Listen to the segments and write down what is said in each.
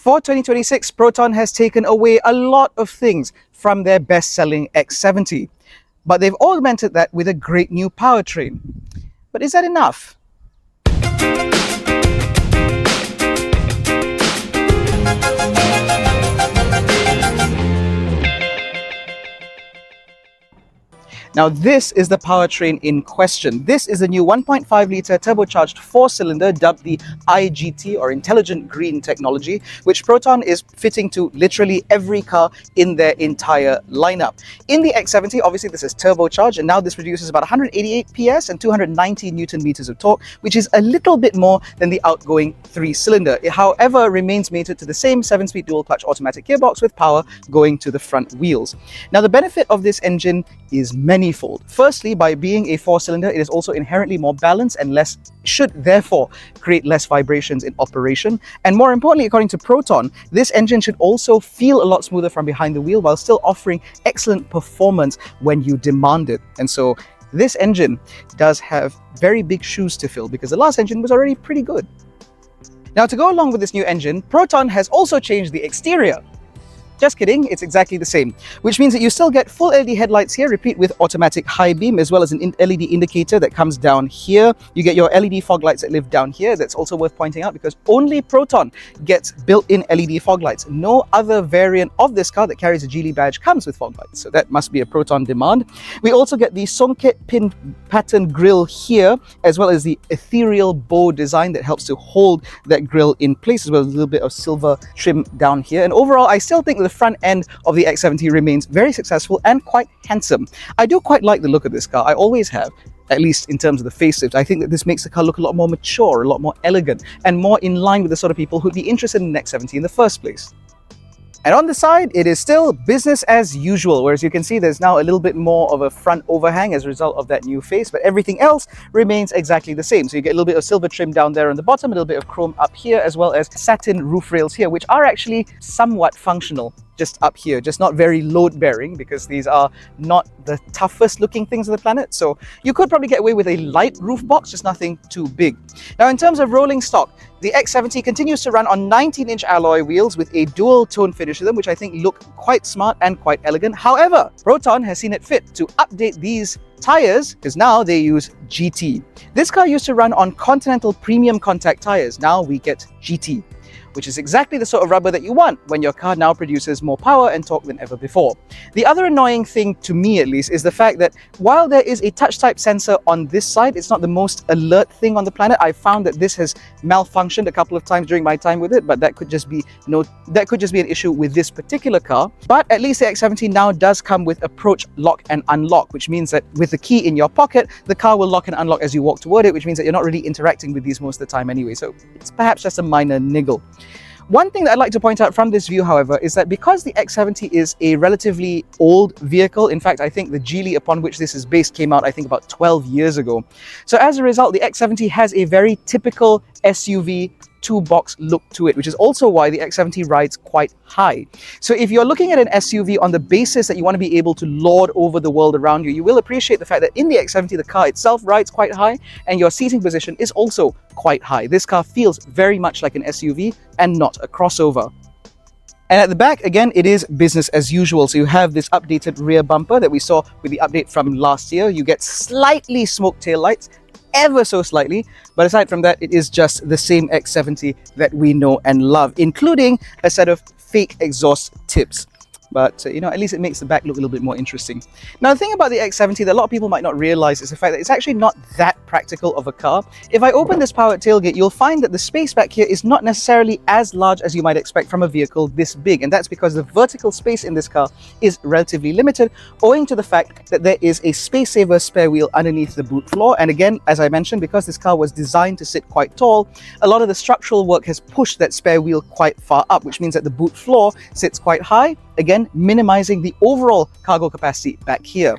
For 2026, Proton has taken away a lot of things from their best-selling X70, but they've augmented that with a great new powertrain. But is that enough? Now this is the powertrain in question. This is a new 1.5-litre turbocharged 4-cylinder dubbed the iGT, or Intelligent Green Technology, which Proton is fitting to literally every car in their entire lineup. In the X70, obviously this is turbocharged, and now this produces about 188 PS and 290 Newton meters of torque, which is a little bit more than the outgoing 3-cylinder. It, however, remains mated to the same 7-speed dual-clutch automatic gearbox with power going to the front wheels. Now the benefit of this engine is manifold. Firstly, by being a 4-cylinder, it is also inherently more balanced and should therefore create less vibrations in operation. And more importantly, according to Proton, this engine should also feel a lot smoother from behind the wheel while still offering excellent performance when you demand it. And so this engine does have very big shoes to fill because the last engine was already pretty good. Now, to go along with this new engine, Proton has also changed the exterior. Just kidding, it's exactly the same, which means that you still get full LED headlights here, repeat with automatic high beam, as well as an LED indicator that comes down here. You get your LED fog lights that live down here. That's also worth pointing out because only Proton gets built-in LED fog lights. No other variant of this car that carries a Geely badge comes with fog lights, so that must be a Proton demand. We also get the songket pin pattern grille here, as well as the ethereal bow design that helps to hold that grille in place, as well as a little bit of silver trim down here. And overall, I still think the front end of the X70 remains very successful and quite handsome. I do quite like the look of this car. I always have, at least in terms of the facelift. I think that this makes the car look a lot more mature, a lot more elegant, and more in line with the sort of people who'd be interested in an X70 in the first place. And on the side, it is still business as usual, whereas you can see there's now a little bit more of a front overhang as a result of that new face, but everything else remains exactly the same. So you get a little bit of silver trim down there on the bottom, a little bit of chrome up here, as well as satin roof rails here, which are actually somewhat functional just up here, just not very load-bearing because these are not the toughest looking things on the planet. So you could probably get away with a light roof box, just nothing too big. Now, in terms of rolling stock, the X70 continues to run on 19-inch alloy wheels with a dual tone finish to them, which I think look quite smart and quite elegant. However, Proton has seen it fit to update these tires because now they use GT. This car used to run on Continental premium contact tires. Now we get GT, which is exactly the sort of rubber that you want when your car now produces more power and torque than ever before. The other annoying thing, to me at least, is the fact that while there is a touch type sensor on this side, it's not the most alert thing on the planet. I found that this has malfunctioned a couple of times during my time with it, but that could just be an issue with this particular car. But at least the X70 now does come with approach lock and unlock, which means that with the key in your pocket, the car will lock and unlock as you walk toward it, which means that you're not really interacting with these most of the time anyway. So it's perhaps just a minor niggle. One thing that I'd like to point out from this view, however, is that because the X70 is a relatively old vehicle, in fact, I think the Geely upon which this is based came out, I think, about 12 years ago. So as a result, the X70 has a very typical SUV two-box look to it, which is also why the X70 rides quite high. So if you're looking at an SUV on the basis that you want to be able to lord over the world around you, you will appreciate the fact that in the X70, the car itself rides quite high and your seating position is also quite high. This car feels very much like an SUV and not a crossover. And at the back, again, it is business as usual. So you have this updated rear bumper that we saw with the update from last year. You get slightly smoked tail lights, ever so slightly, but aside from that, it is just the same X70 that we know and love, including a set of fake exhaust tips. But at least it makes the back look a little bit more interesting. Now, the thing about the X70 that a lot of people might not realize is the fact that it's actually not that practical of a car. If I open this powered tailgate, you'll find that the space back here is not necessarily as large as you might expect from a vehicle this big, and that's because the vertical space in this car is relatively limited, owing to the fact that there is a space saver spare wheel underneath the boot floor. And again, as I mentioned, because this car was designed to sit quite tall, a lot of the structural work has pushed that spare wheel quite far up, which means that the boot floor sits quite high. again minimizing the overall cargo capacity back here.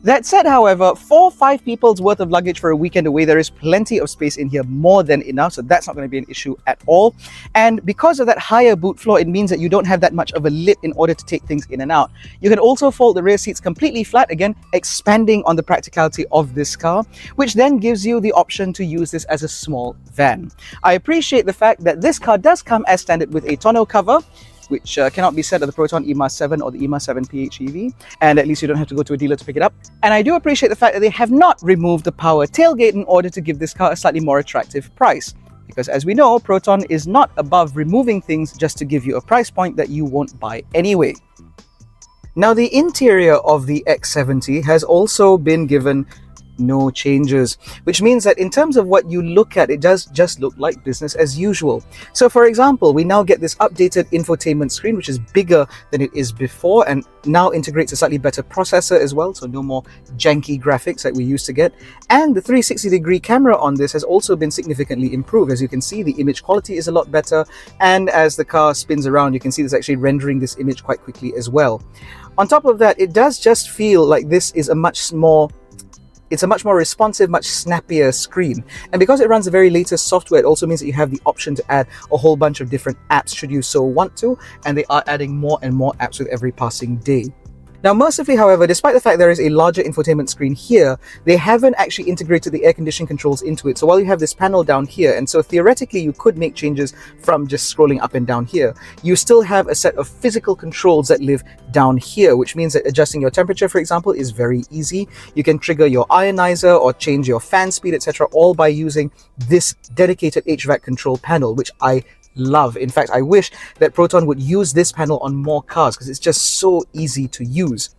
That said, however, for 5 people's worth of luggage for a weekend away, there is plenty of space in here, more than enough, so that's not going to be an issue at all. And because of that higher boot floor, it means that you don't have that much of a lip in order to take things in and out. You can also fold the rear seats completely flat, again expanding on the practicality of this car, which then gives you the option to use this as a small van. I appreciate the fact that this car does come as standard with a tonneau cover, which cannot be said of the Proton EMA7 or the EMA7 PHEV, and at least you don't have to go to a dealer to pick it up. And I do appreciate the fact that they have not removed the power tailgate in order to give this car a slightly more attractive price. Because as we know, Proton is not above removing things just to give you a price point that you won't buy anyway. Now, the interior of the X70 has also been given no changes, which means that in terms of what you look at, it does just look like business as usual. So for example, we now get this updated infotainment screen, which is bigger than it is before and now integrates a slightly better processor as well, so no more janky graphics like we used to get. And the 360-degree camera on this has also been significantly improved. As you can see, the image quality is a lot better, and as the car spins around, you can see it's actually rendering this image quite quickly as well. On top of that, it does just feel like this is a much more responsive, much snappier screen. And because it runs the very latest software, it also means that you have the option to add a whole bunch of different apps should you so want to, and they are adding more and more apps with every passing day. Now, mercifully, however, despite the fact there is a larger infotainment screen here, they haven't actually integrated the air conditioning controls into it. So while you have this panel down here, and so theoretically you could make changes from just scrolling up and down here, you still have a set of physical controls that live down here, which means that adjusting your temperature, for example, is very easy. You can trigger your ionizer or change your fan speed, etc., all by using this dedicated HVAC control panel, which I love. In fact, I wish that Proton would use this panel on more cars because it's just so easy to use.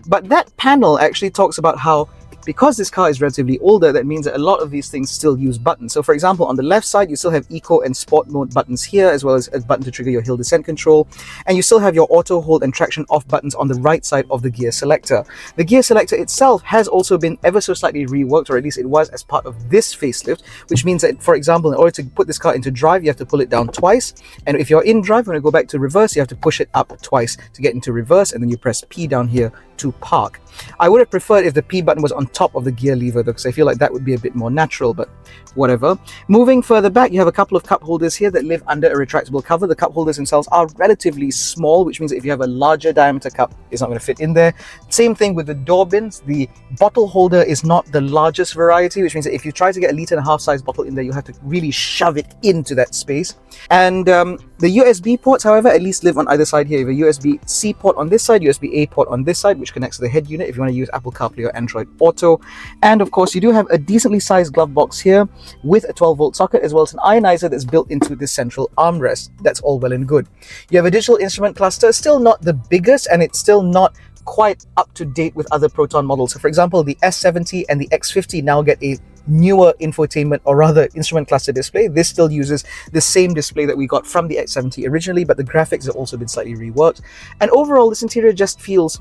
But that panel actually talks about how, because this car is relatively older, that means that a lot of these things still use buttons. So for example, on the left side, you still have eco and sport mode buttons here, as well as a button to trigger your hill descent control. And you still have your auto hold and traction off buttons on the right side of the gear selector. The gear selector itself has also been ever so slightly reworked, or at least it was as part of this facelift, which means that, for example, in order to put this car into drive, you have to pull it down twice. And if you're in drive, when you go back to reverse, you have to push it up twice to get into reverse, and then you press P down here to park. I would have preferred if the P button was on top of the gear lever though, because I feel like that would be a bit more natural, but whatever. Moving further back, you have a couple of cup holders here that live under a retractable cover. The cup holders themselves are relatively small, which means that if you have a larger diameter cup, it's not going to fit in there. Same thing with the door bins. The bottle holder is not the largest variety, which means that if you try to get a 1.5 litre size bottle in there, you have to really shove it into that space. And the USB ports, however, at least live on either side here. You have a USB-C port on this side, USB-A port on this side, which connects to the head unit if you want to use Apple CarPlay or Android Auto. And of course, you do have a decently sized glove box here with a 12-volt socket, as well as an ionizer that's built into this central armrest. That's all well and good. You have a digital instrument cluster, still not the biggest, and it's still not quite up to date with other Proton models. So for example, the S70 and the X50 now get a newer infotainment, or rather instrument cluster display. This still uses the same display that we got from the X70 originally, but the graphics have also been slightly reworked. And overall, this interior just feels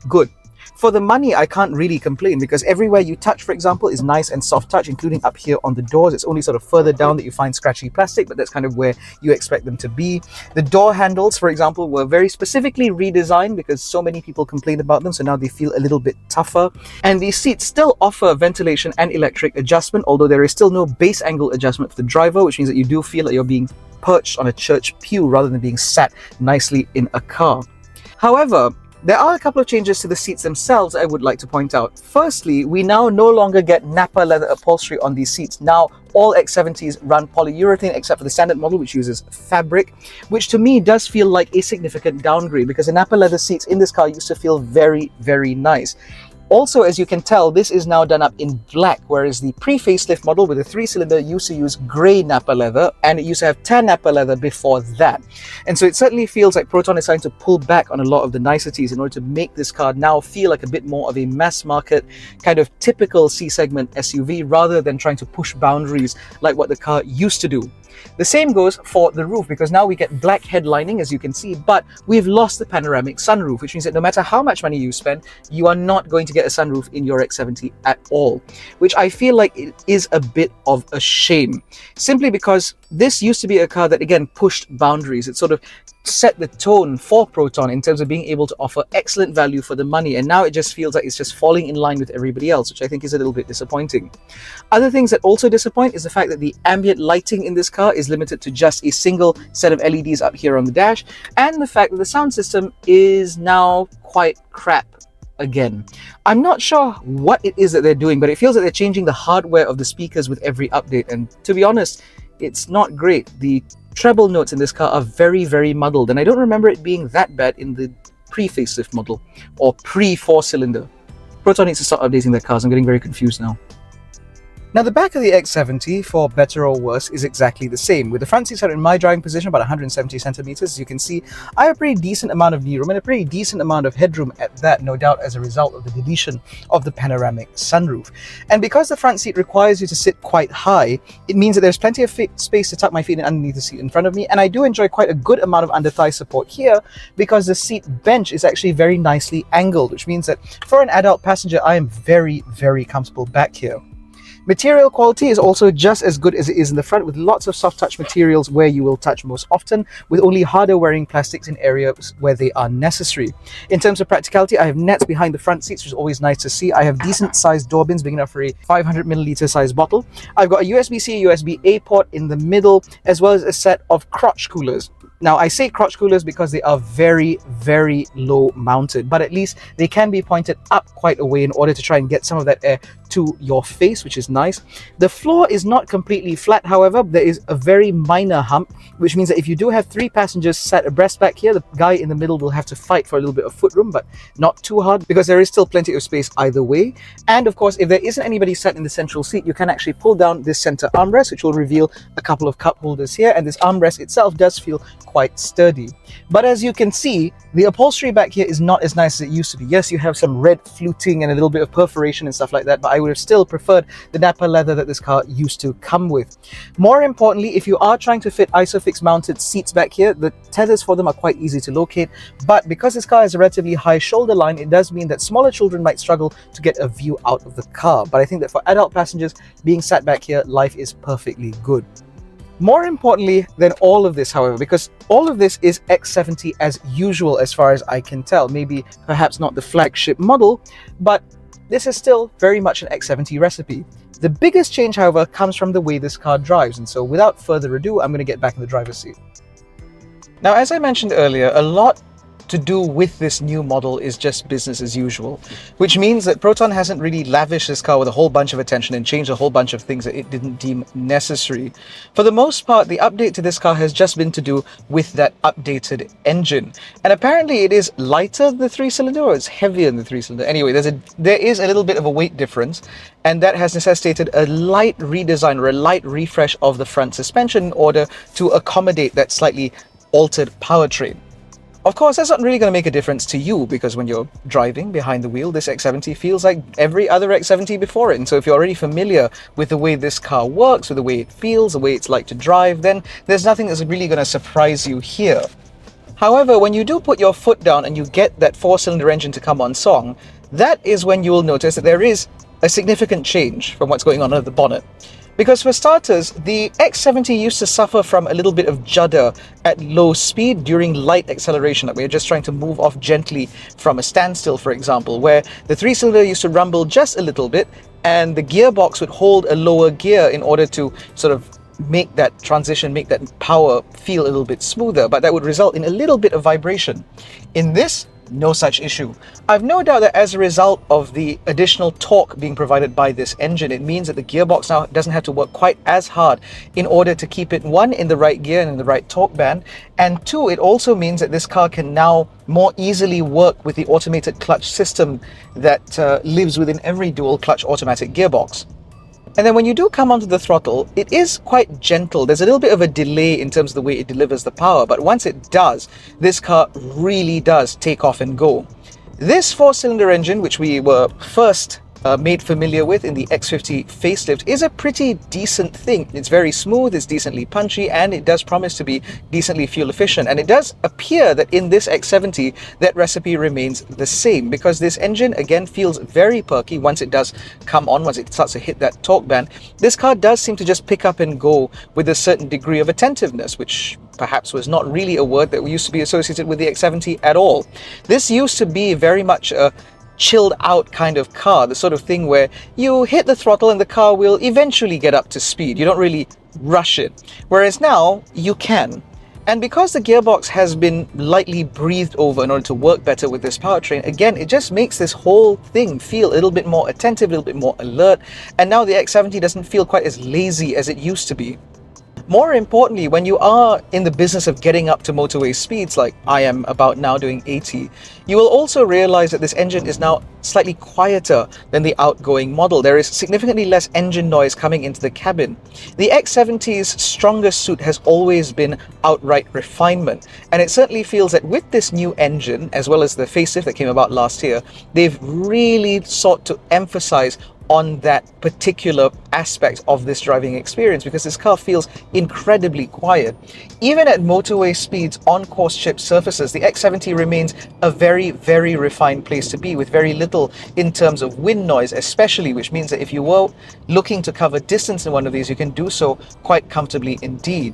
good. For the money, I can't really complain, because everywhere you touch, for example, is nice and soft touch, including up here on the doors. It's only sort of further down that you find scratchy plastic, but that's kind of where you expect them to be. The door handles, for example, were very specifically redesigned because so many people complained about them, so now they feel a little bit tougher. And these seats still offer ventilation and electric adjustment, although there is still no base angle adjustment for the driver, which means that you do feel like you're being perched on a church pew rather than being sat nicely in a car. However, there are a couple of changes to the seats themselves I would like to point out. Firstly, we now no longer get Nappa leather upholstery on these seats. Now, all X70s run polyurethane except for the standard model, which uses fabric, which to me does feel like a significant downgrade, because the Nappa leather seats in this car used to feel very, very nice. Also, as you can tell, this is now done up in black, whereas the pre-facelift model with the 3-cylinder used to use grey Nappa leather, and it used to have tan Nappa leather before that. And so it certainly feels like Proton is trying to pull back on a lot of the niceties in order to make this car now feel like a bit more of a mass market, kind of typical C-segment SUV, rather than trying to push boundaries like what the car used to do. The same goes for the roof, because now we get black headlining, as you can see, but we've lost the panoramic sunroof, which means that no matter how much money you spend, you are not going to get a sunroof in your X70 at all, which I feel like it is a bit of a shame, simply because this used to be a car that, again, pushed boundaries. It sort of set the tone for Proton in terms of being able to offer excellent value for the money, and now it just feels like it's just falling in line with everybody else, which I think is a little bit disappointing. Other things that also disappoint is the fact that the ambient lighting in this car is limited to just a single set of LEDs up here on the dash, and the fact that the sound system is now quite crap again. I'm not sure what it is that they're doing, but it feels like they're changing the hardware of the speakers with every update, and to be honest, it's not great. The treble notes in this car are very, very muddled, and I don't remember it being that bad in the pre-facelift model or pre-4-cylinder. Proton needs to start updating their cars. I'm getting very confused now. Now, the back of the X70, for better or worse, is exactly the same. With the front seats are in my driving position, about 170 centimeters. As you can see, I have a pretty decent amount of knee room and a pretty decent amount of headroom at that, no doubt as a result of the deletion of the panoramic sunroof. And because the front seat requires you to sit quite high, it means that there's plenty of space to tuck my feet in underneath the seat in front of me. And I do enjoy quite a good amount of under-thigh support here, because the seat bench is actually very nicely angled, which means that for an adult passenger, I am very, very comfortable back here. Material quality is also just as good as it is in the front, with lots of soft touch materials where you will touch most often, with only harder wearing plastics in areas where they are necessary. In terms of practicality, I have nets behind the front seats, which is always nice to see. I have decent sized door bins, big enough for a 500 milliliter size bottle. I've got a USB-C, USB-A port in the middle, as well as a set of crotch coolers. Now, I say crotch coolers because they are very, very low mounted, but at least they can be pointed up quite a way in order to try and get some of that air to your face, which is nice. The floor is not completely flat, however. There is a very minor hump, which means that if you do have 3 passengers sat abreast back here, the guy in the middle will have to fight for a little bit of footroom, but not too hard, because there is still plenty of space either way. And of course, if there isn't anybody sat in the central seat, you can actually pull down this center armrest, which will reveal a couple of cup holders here, and this armrest itself does feel quite sturdy. But as you can see, the upholstery back here is not as nice as it used to be. Yes, you have some red fluting and a little bit of perforation and stuff like that, but I would have still preferred the Nappa leather that this car used to come with. More importantly, if you are trying to fit ISOFIX mounted seats back here, the tethers for them are quite easy to locate, but because this car has a relatively high shoulder line, it does mean that smaller children might struggle to get a view out of the car. But I think that for adult passengers being sat back here, life is perfectly good. More importantly than all of this, however, because all of this is X70 as usual as far as I can tell, maybe perhaps not the flagship model, but this is still very much an X70 recipe. The biggest change, however, comes from the way this car drives, and so without further ado, I'm going to get back in the driver's seat. Now, as I mentioned earlier, a lot to do with this new model is just business as usual, which means that Proton hasn't really lavished this car with a whole bunch of attention and changed a whole bunch of things that it didn't deem necessary. For the most part, the update to this car has just been to do with that updated engine. And apparently it is lighter than the 3-cylinder, or it's heavier than the 3-cylinder. Anyway, there is a little bit of a weight difference, and that has necessitated a light redesign or a light refresh of the front suspension in order to accommodate that slightly altered powertrain. Of course, that's not really going to make a difference to you, because when you're driving behind the wheel, this X70 feels like every other X70 before it. And so if you're already familiar with the way this car works, with the way it feels, the way it's like to drive, then there's nothing that's really going to surprise you here. However, when you do put your foot down and you get that 4-cylinder engine to come on song, that is when you will notice that there is a significant change from what's going on under the bonnet. Because for starters, the X70 used to suffer from a little bit of judder at low speed during light acceleration, like we're just trying to move off gently from a standstill, for example, where the 3-cylinder used to rumble just a little bit and the gearbox would hold a lower gear in order to sort of make that transition, make that power feel a little bit smoother, but that would result in a little bit of vibration. In this, no such issue. I've no doubt that as a result of the additional torque being provided by this engine, it means that the gearbox now doesn't have to work quite as hard in order to keep it, 1, in the right gear and in the right torque band, and 2, it also means that this car can now more easily work with the automated clutch system that lives within every dual clutch automatic gearbox. And then when you do come onto the throttle, it is quite gentle. There's a little bit of a delay in terms of the way it delivers the power, but once it does, this car really does take off and go. This 4-cylinder engine, which we were first made familiar with in the X50 facelift is a pretty decent thing. It's very smooth, it's decently punchy, and it does promise to be decently fuel efficient. And it does appear that in this X70, that recipe remains the same, because this engine again feels very perky once it does come on, once it starts to hit that torque band. This car does seem to just pick up and go with a certain degree of attentiveness, which perhaps was not really a word that used to be associated with the X70 at all. This used to be very much a chilled out kind of car, the sort of thing where you hit the throttle and the car will eventually get up to speed. You don't really rush it. Whereas now you can. And because the gearbox has been lightly breathed over in order to work better with this powertrain, again, it just makes this whole thing feel a little bit more attentive, a little bit more alert. And now the X70 doesn't feel quite as lazy as it used to be. More importantly, when you are in the business of getting up to motorway speeds like I am about now doing 80, you will also realize that this engine is now slightly quieter than the outgoing model. There is significantly less engine noise coming into the cabin. The X70's strongest suit has always been outright refinement, and it certainly feels that with this new engine, as well as the facelift that came about last year, they've really sought to emphasize on that particular aspect of this driving experience, because this car feels incredibly quiet. Even at motorway speeds on coarse chipped surfaces, the X70 remains a very, very refined place to be, with very little in terms of wind noise especially, which means that if you were looking to cover distance in one of these, you can do so quite comfortably indeed.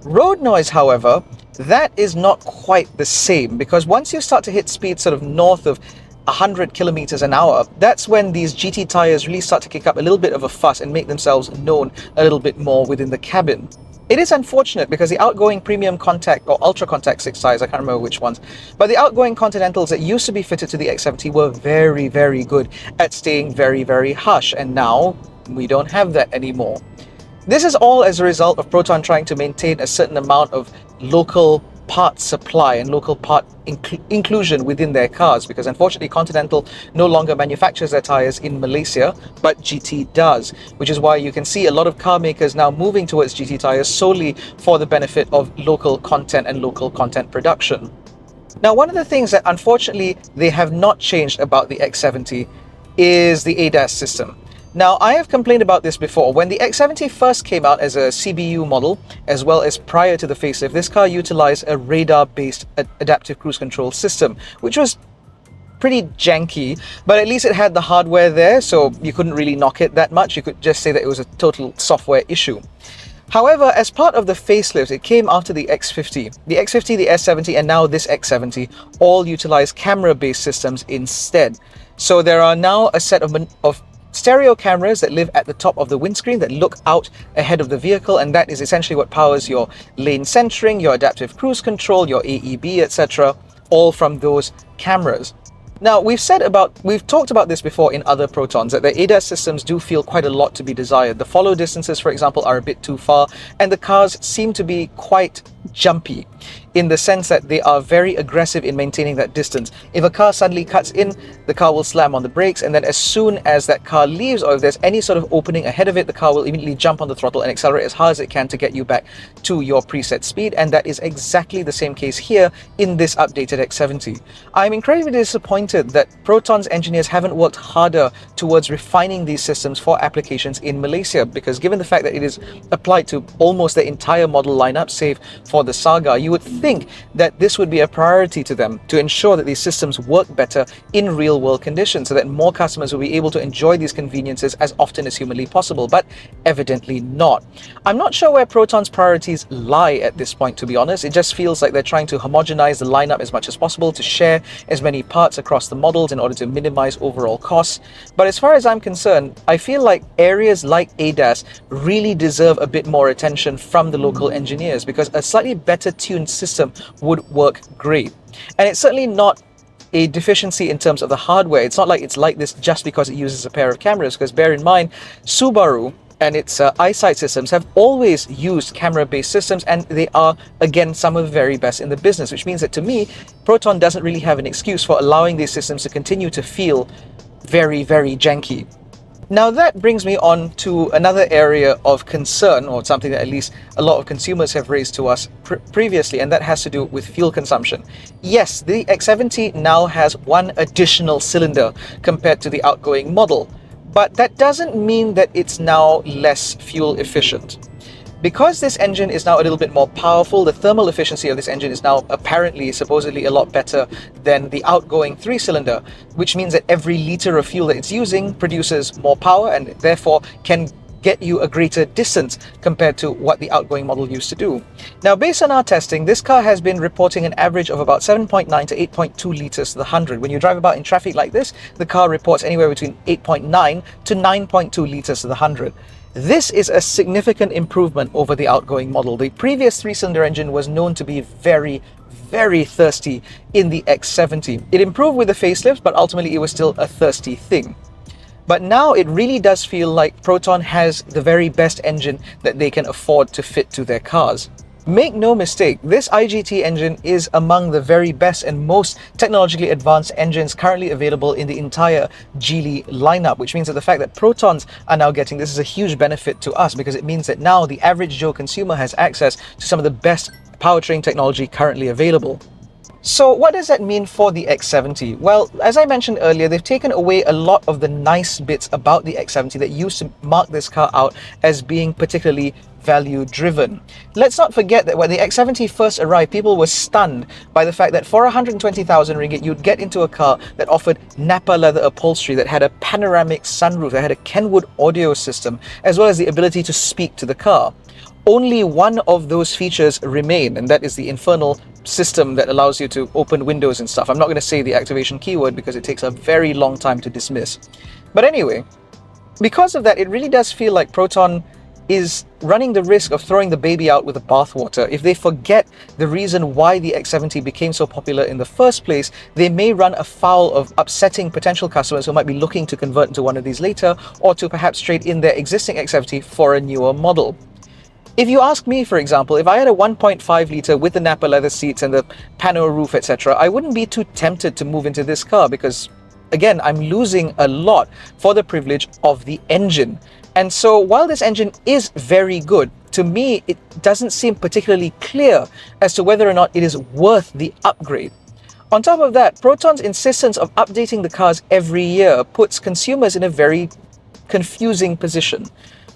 Road noise, however, that is not quite the same, because once you start to hit speeds sort of north of 100 kilometers an hour, that's when these GT tires really start to kick up a little bit of a fuss and make themselves known a little bit more within the cabin. It is unfortunate because the outgoing premium contact or ultra contact 6 tires, I can't remember which ones, but the outgoing Continentals that used to be fitted to the X70 were very, very good at staying very, very harsh, and now we don't have that anymore. This is all as a result of Proton trying to maintain a certain amount of local part supply and local part inclusion within their cars, because unfortunately Continental no longer manufactures their tires in Malaysia, but GT does, which is why you can see a lot of car makers now moving towards GT tires solely for the benefit of local content and local content production. Now, one of the things that unfortunately they have not changed about the X70 is the ADAS system. Now, I have complained about this before. When the X70 first came out as a CBU model, as well as prior to the facelift, this car utilized a radar-based adaptive cruise control system, which was pretty janky, but at least it had the hardware there, so you couldn't really knock it that much. You could just say that it was a total software issue. However, as part of the facelift, it came after the X50. The X50, the S70, and now this X70 all utilize camera-based systems instead. So there are now a set of stereo cameras that live at the top of the windscreen that look out ahead of the vehicle, and that is essentially what powers your lane centering, your adaptive cruise control, your AEB, etc., all from those cameras. Now, we've talked about this before in other Protons, that the ADAS systems do feel quite a lot to be desired. The follow distances, for example, are a bit too far, and the cars seem to be quite jumpy in the sense that they are very aggressive in maintaining that distance. If a car suddenly cuts in, the car will slam on the brakes, and then as soon as that car leaves, or if there's any sort of opening ahead of it, the car will immediately jump on the throttle and accelerate as hard as it can to get you back to your preset speed, and that is exactly the same case here in this updated X70. I'm incredibly disappointed that Proton's engineers haven't worked harder towards refining these systems for applications in Malaysia, because given the fact that it is applied to almost the entire model lineup, save for the Saga, you would think that this would be a priority to them to ensure that these systems work better in real-world conditions, so that more customers will be able to enjoy these conveniences as often as humanly possible, but evidently not. I'm not sure where Proton's priorities lie at this point, to be honest. It just feels like they're trying to homogenize the lineup as much as possible, to share as many parts across the models in order to minimize overall costs. But as far as I'm concerned, I feel like areas like ADAS really deserve a bit more attention from the local engineers, because a slightly better tuned system would work great. And it's certainly not a deficiency in terms of the hardware. It's not like it's like this just because it uses a pair of cameras, because bear in mind, Subaru and its eyesight systems have always used camera-based systems, and they are, again, some of the very best in the business, which means that to me, Proton doesn't really have an excuse for allowing these systems to continue to feel very, very janky. Now that brings me on to another area of concern, or something that at least a lot of consumers have raised to us previously, and that has to do with fuel consumption. Yes, the X70 now has one additional cylinder compared to the outgoing model, But that doesn't mean that it's now less fuel efficient. Because this engine is now a little bit more powerful, the thermal efficiency of this engine is now apparently, supposedly, a lot better than the outgoing 3-cylinder, which means that every liter of fuel that it's using produces more power and therefore can get you a greater distance compared to what the outgoing model used to do. Now, based on our testing, this car has been reporting an average of about 7.9 to 8.2 liters to the 100. When you drive about in traffic like this, the car reports anywhere between 8.9 to 9.2 liters to the 100. This is a significant improvement over the outgoing model. The previous 3-cylinder engine was known to be very thirsty in the X70. It improved with the facelift, but ultimately it was still a thirsty thing. But now it really does feel like Proton has the very best engine that they can afford to fit to their cars. Make no mistake, this iGT engine is among the very best and most technologically advanced engines currently available in the entire Geely lineup, which means that the fact that Protons are now getting this is a huge benefit to us, because it means that now the average Joe consumer has access to some of the best powertrain technology currently available. So what does that mean for the X70? Well, as I mentioned earlier, they've taken away a lot of the nice bits about the X70 that used to mark this car out as being particularly value driven. Let's not forget that when the X70 first arrived, people were stunned by the fact that for 120,000 ringgit, you'd get into a car that offered Nappa leather upholstery, that had a panoramic sunroof, that had a Kenwood audio system, as well as the ability to speak to the car. Only one of those features remain, and that is the infernal system that allows you to open windows and stuff. I'm not going to say the activation keyword because it takes a very long time to dismiss. But anyway, because of that, it really does feel like Proton is running the risk of throwing the baby out with the bathwater. If they forget the reason why the X70 became so popular in the first place, they may run afoul of upsetting potential customers who might be looking to convert into one of these later, or to perhaps trade in their existing X70 for a newer model. If you ask me, for example, if I had a 1.5 litre with the Nappa leather seats and the pano roof, etc., I wouldn't be too tempted to move into this car because, again, I'm losing a lot for the privilege of the engine. And so while this engine is very good, to me, it doesn't seem particularly clear as to whether or not it is worth the upgrade. On top of that, Proton's insistence of updating the cars every year puts consumers in a very confusing position.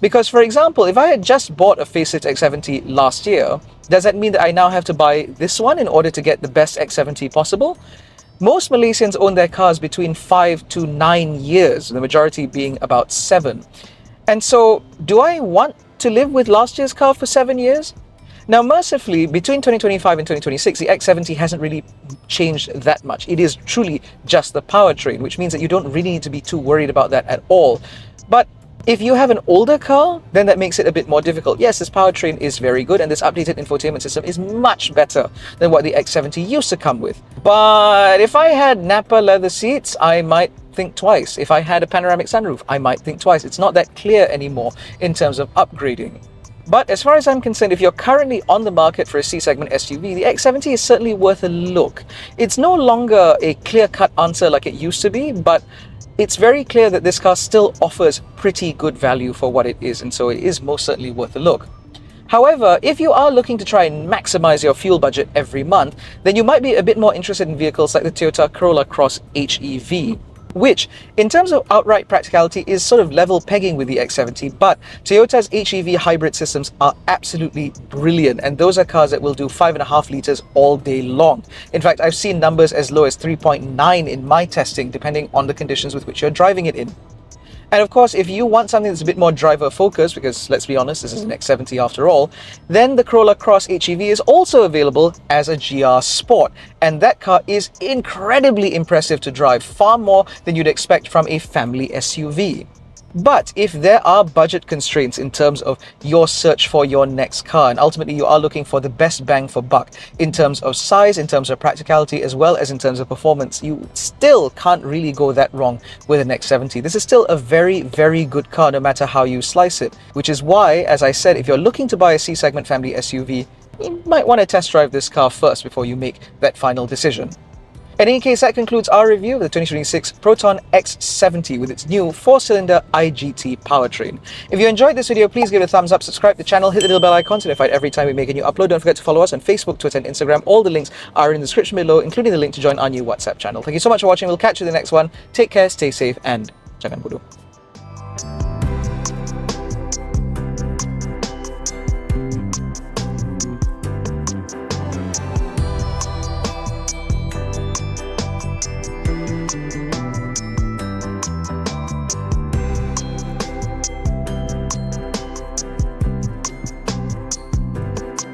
Because, for example, if I had just bought a facelift X70 last year, does that mean that I now have to buy this one in order to get the best X70 possible? Most Malaysians own their cars between 5 to 9 years, the majority being about 7. And so, do I want to live with last year's car for 7 years? Now, mercifully, between 2025 and 2026, the X70 hasn't really changed that much. It is truly just the powertrain, which means that you don't really need to be too worried about that at all. But if you have an older car, then that makes it a bit more difficult. Yes, this powertrain is very good, and this updated infotainment system is much better than what the X70 used to come with. But if I had Nappa leather seats, I might think twice. If I had a panoramic sunroof, I might think twice. It's not that clear anymore in terms of upgrading. But as far as I'm concerned, if you're currently on the market for a C-segment SUV, the X70 is certainly worth a look. It's no longer a clear-cut answer like it used to be, but it's very clear that this car still offers pretty good value for what it is, and so it is most certainly worth a look. However, if you are looking to try and maximize your fuel budget every month, then you might be a bit more interested in vehicles like the Toyota Corolla Cross HEV, which, in terms of outright practicality, is sort of level pegging with the X70, but Toyota's HEV hybrid systems are absolutely brilliant, and those are cars that will do 5.5 litres all day long. In fact, I've seen numbers as low as 3.9 in my testing, depending on the conditions with which you're driving it in. And of course, if you want something that's a bit more driver focused, because let's be honest, this is an X70 after all, then the Corolla Cross HEV is also available as a GR Sport. And that car is incredibly impressive to drive, far more than you'd expect from a family SUV. But if there are budget constraints in terms of your search for your next car, and ultimately you are looking for the best bang for buck in terms of size, in terms of practicality, as well as in terms of performance, you still can't really go that wrong with an X70. This is still a very, very good car no matter how you slice it, which is why, as I said, if you're looking to buy a C-segment family SUV, you might want to test drive this car first before you make that final decision. In any case, that concludes our review of the 2026 PROTON X70 with its new 4-cylinder iGT powertrain. If you enjoyed this video, please give it a thumbs up, subscribe to the channel, hit the little bell icon to be notified every time we make a new upload. Don't forget to follow us on Facebook, Twitter and Instagram. All the links are in the description below, including the link to join our new WhatsApp channel. Thank you so much for watching. We'll catch you in the next one. Take care, stay safe, and jangan bodoh.